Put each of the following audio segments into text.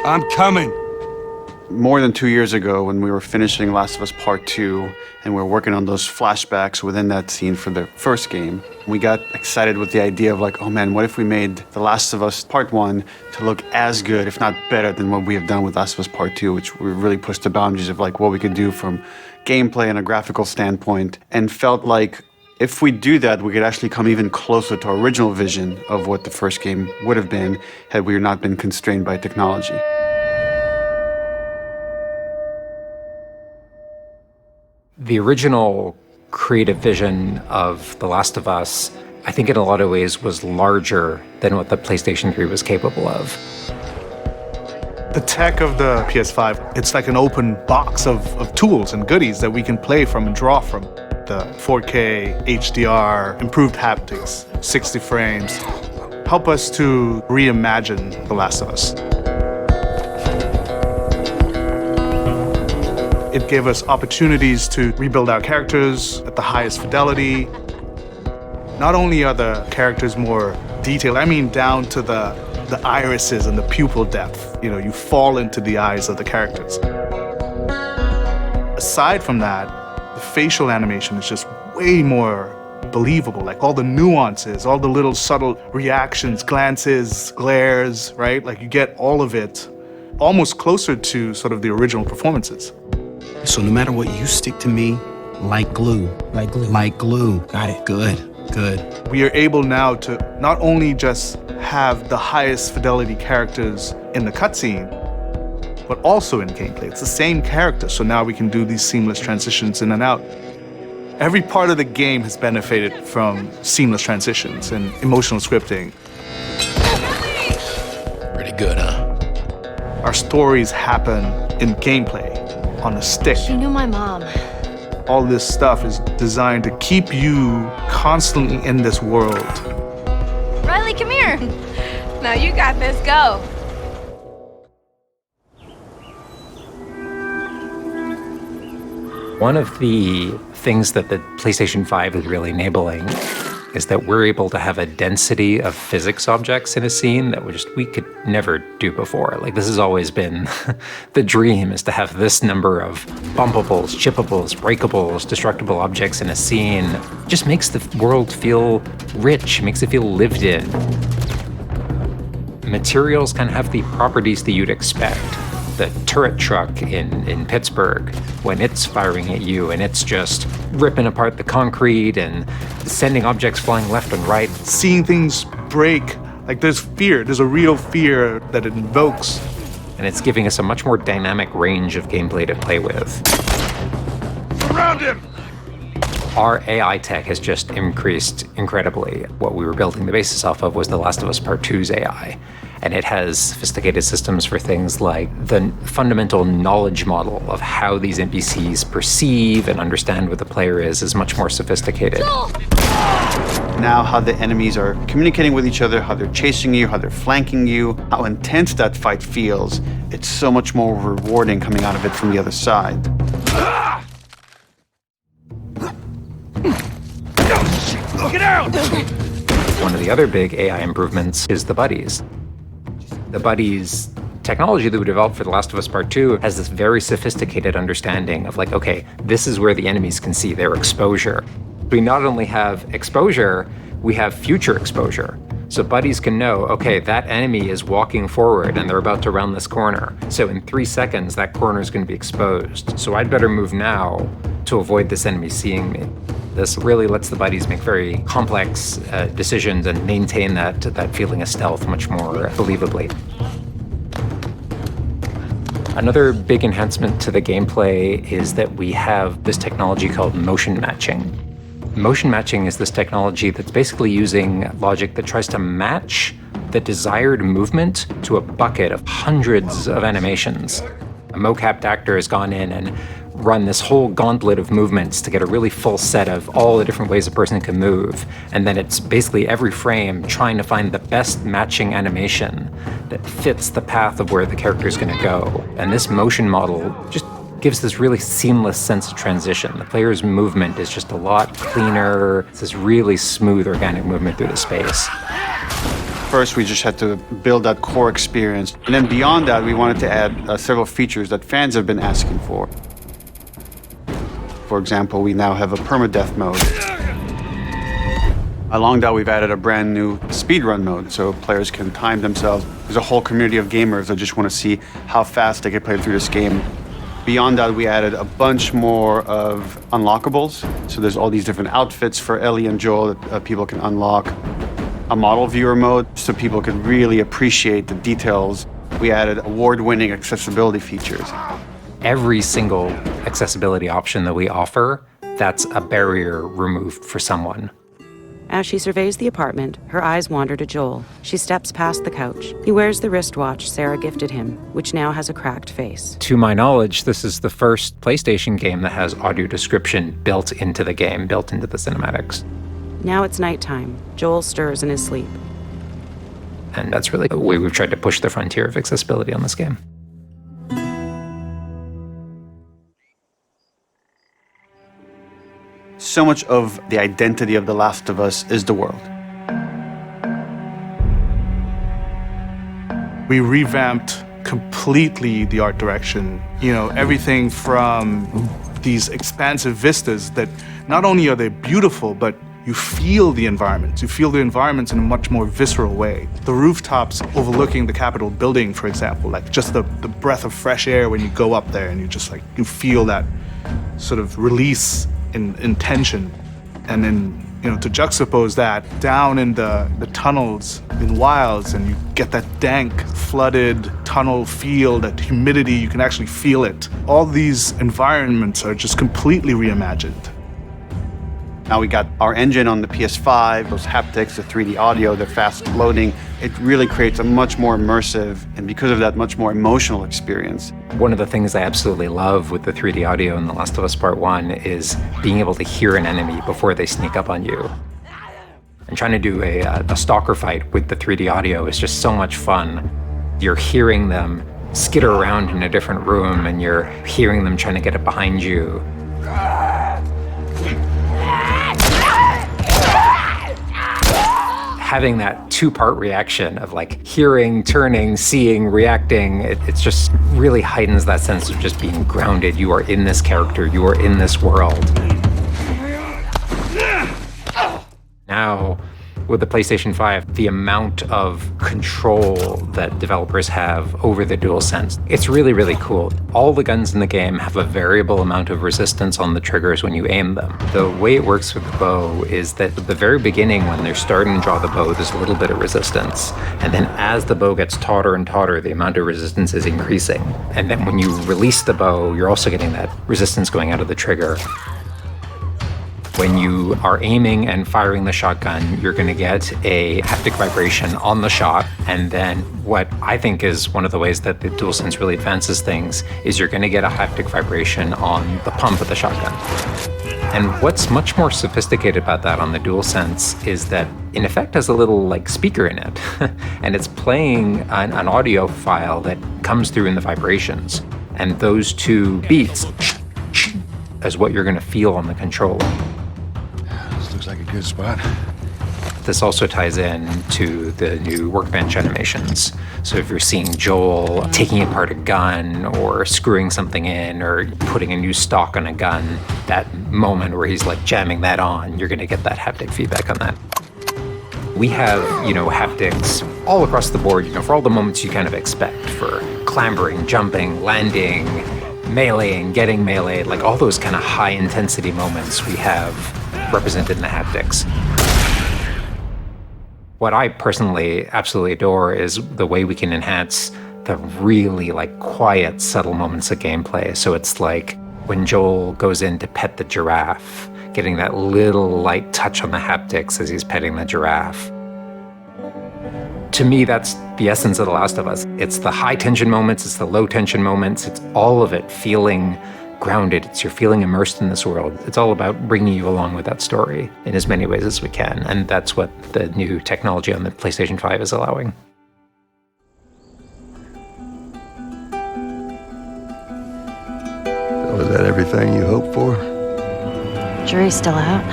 I'm coming. More than 2 years ago, when we were finishing Last of Us Part 2, and we were working on those flashbacks within that scene for the first game, we got excited with the idea of like, oh man, what if we made The Last of Us Part 1 to look as good, if not better, than what we have done with Last of Us Part 2, which we really pushed the boundaries of like what we could do from gameplay and a graphical standpoint, and felt like if we do that, we could actually come even closer to our original vision of what the first game would have been had we not been constrained by technology. The original creative vision of The Last of Us, I think in a lot of ways was larger than what the PlayStation 3 was capable of. The tech of the PS5, it's like an open box of tools and goodies that we can play from and draw from. The 4K, HDR, improved haptics, 60 frames, help us to reimagine The Last of Us. It gave us opportunities to rebuild our characters at the highest fidelity. Not only are the characters more detailed, I mean down to the irises and the pupil depth. You know, you fall into the eyes of the characters. Aside from that, the facial animation is just way more believable. Like all the nuances, all the little subtle reactions, glances, glares, right? Like you get all of it almost closer to sort of the original performances. So no matter what, you stick to me like glue. Like glue. Like glue. Got it. Good, good. We are able now to not only just have the highest fidelity characters in the cutscene, but also in gameplay. It's the same character, so now we can do these seamless transitions in and out. Every part of the game has benefited from seamless transitions and emotional scripting. Pretty good, huh? Our stories happen in gameplay, on a stick. She knew my mom. All this stuff is designed to keep you constantly in this world. Riley, come here. Now you got this, go. One of the things that the PlayStation 5 is really enabling is that we're able to have a density of physics objects in a scene that we could never do before. Like, this has always been the dream, is to have this number of bumpables, chippables, breakables, destructible objects in a scene. It just makes the world feel rich, makes it feel lived in. Materials can have the properties that you'd expect. The turret truck in Pittsburgh, when it's firing at you and it's just ripping apart the concrete and sending objects flying left and right. Seeing things break, like there's fear, there's a real fear that it invokes. And it's giving us a much more dynamic range of gameplay to play with. Surround him! Our AI tech has just increased incredibly. What we were building the basis off of was The Last of Us Part 2's AI. And it has sophisticated systems for things like the fundamental knowledge model of how these NPCs perceive and understand what the player is much more sophisticated. Now how the enemies are communicating with each other, how they're chasing you, how they're flanking you, how intense that fight feels, it's so much more rewarding coming out of it from the other side. Get out! One of the other big AI improvements is the buddies. The buddies technology that we developed for The Last of Us Part 2 has this very sophisticated understanding of like, okay, this is where the enemies can see their exposure. We not only have exposure, we have future exposure. So buddies can know, okay, that enemy is walking forward and they're about to round this corner. So in 3 seconds, that corner is going to be exposed. So I'd better move now to avoid this enemy seeing me. This really lets the buddies make very complex decisions and maintain that feeling of stealth much more believably. Another big enhancement to the gameplay is that we have this technology called motion matching. Motion matching is this technology that's basically using logic that tries to match the desired movement to a bucket of hundreds of animations. A mocapped actor has gone in and run this whole gauntlet of movements to get a really full set of all the different ways a person can move. And then it's basically every frame trying to find the best matching animation that fits the path of where the character is going to go. And this motion model just gives this really seamless sense of transition. The player's movement is just a lot cleaner. It's this really smooth, organic movement through the space. First, we just had to build that core experience. And then beyond that, we wanted to add several features that fans have been asking for. For example, we now have a permadeath mode. Along that, we've added a brand new speedrun mode, so players can time themselves. There's a whole community of gamers that just want to see how fast they can play through this game. Beyond that, we added a bunch more of unlockables. So there's all these different outfits for Ellie and Joel that people can unlock. A model viewer mode, so people can really appreciate the details. We added award-winning accessibility features. Every single accessibility option that we offer, that's a barrier removed for someone. As she surveys the apartment, her eyes wander to Joel. She steps past the couch. He wears the wristwatch Sarah gifted him, which now has a cracked face. To my knowledge, this is the first PlayStation game that has audio description built into the game, built into the cinematics. Now it's nighttime. Joel stirs in his sleep. And that's really the way we've tried to push the frontier of accessibility on this game. So much of the identity of The Last of Us is the world. We revamped completely the art direction. You know, everything from these expansive vistas that not only are they beautiful, but you feel the environments. You feel the environments in a much more visceral way. The rooftops overlooking the Capitol building, for example, like just the breath of fresh air when you go up there and you feel that sort of release in tension. And then, to juxtapose that down in the tunnels in Wilds, and you get that dank, flooded tunnel feel, that humidity, you can actually feel it. All these environments are just completely reimagined. Now we got our engine on the PS5, those haptics, the 3D audio, the fast loading. It really creates a much more immersive, and because of that, much more emotional experience. One of the things I absolutely love with the 3D audio in The Last of Us Part 1 is being able to hear an enemy before they sneak up on you. And trying to do a stalker fight with the 3D audio is just so much fun. You're hearing them skitter around in a different room, and you're hearing them trying to get up behind you. Having that two-part reaction of like hearing, turning, seeing, reacting, it just really heightens that sense of just being grounded. You are in this character, you are in this world. Now, with the PlayStation 5, the amount of control that developers have over the Dualsense, it's really, really cool. All the guns in the game have a variable amount of resistance on the triggers when you aim them. The way it works with the bow is that at the very beginning, when they're starting to draw the bow, there's a little bit of resistance. And then as the bow gets tauter and tauter, the amount of resistance is increasing. And then when you release the bow, you're also getting that resistance going out of the trigger. When you are aiming and firing the shotgun, you're going to get a haptic vibration on the shot. And then what I think is one of the ways that the DualSense really advances things is you're going to get a haptic vibration on the pump of the shotgun. And what's much more sophisticated about that on the DualSense is that in effect has a little like speaker in it. And it's playing an audio file that comes through in the vibrations. And those two beats is what you're going to feel on the controller. Looks like a good spot. This also ties in to the new workbench animations. So if you're seeing Joel taking apart a gun or screwing something in or putting a new stock on a gun, that moment where he's like jamming that on, you're gonna get that haptic feedback on that. We have, haptics all across the board, for all the moments you kind of expect, for clambering, jumping, landing, meleeing, getting meleeed, like all those kind of high intensity moments we have represented in the haptics. What I personally absolutely adore is the way we can enhance the really quiet, subtle moments of gameplay. So it's like when Joel goes in to pet the giraffe, getting that little light touch on the haptics as he's petting the giraffe. To me, that's the essence of The Last of Us. It's the high tension moments, it's the low tension moments, it's all of it feeling grounded. You're feeling immersed in this world. It's all about bringing you along with that story in as many ways as we can. And that's what the new technology on the PlayStation 5 is allowing. So is that everything you hoped for? Jury's still out.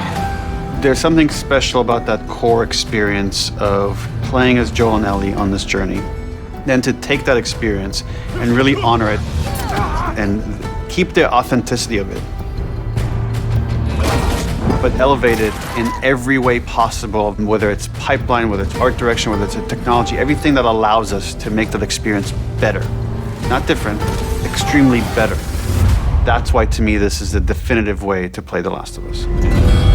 There's something special about that core experience of playing as Joel and Ellie on this journey, then to take that experience and really honor it and keep the authenticity of it, but elevate it in every way possible, whether it's pipeline, whether it's art direction, whether it's a technology, everything that allows us to make that experience better. Not different, extremely better. That's why, to me, this is the definitive way to play The Last of Us.